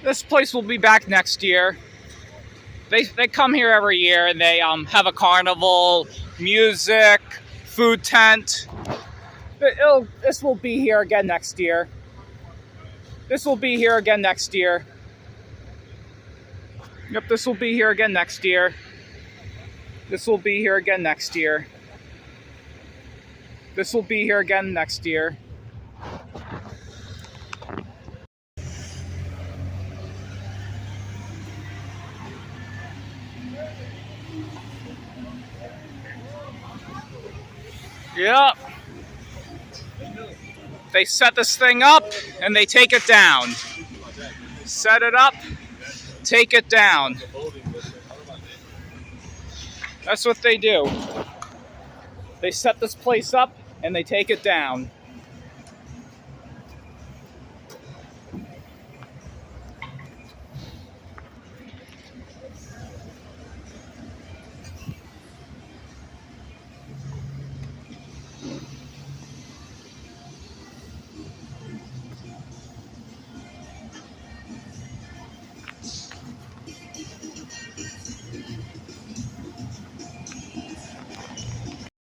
This place will be back next year. They come here every year and they have a carnival, music, food tent. This will be here again next year. This will be here again next year. Yep, this will be here again next year. This will be here again next year. This will be here again next year. Yep. They set this thing up and they take it down. Set it up, take it down. That's what they do. They set this place up and they take it down.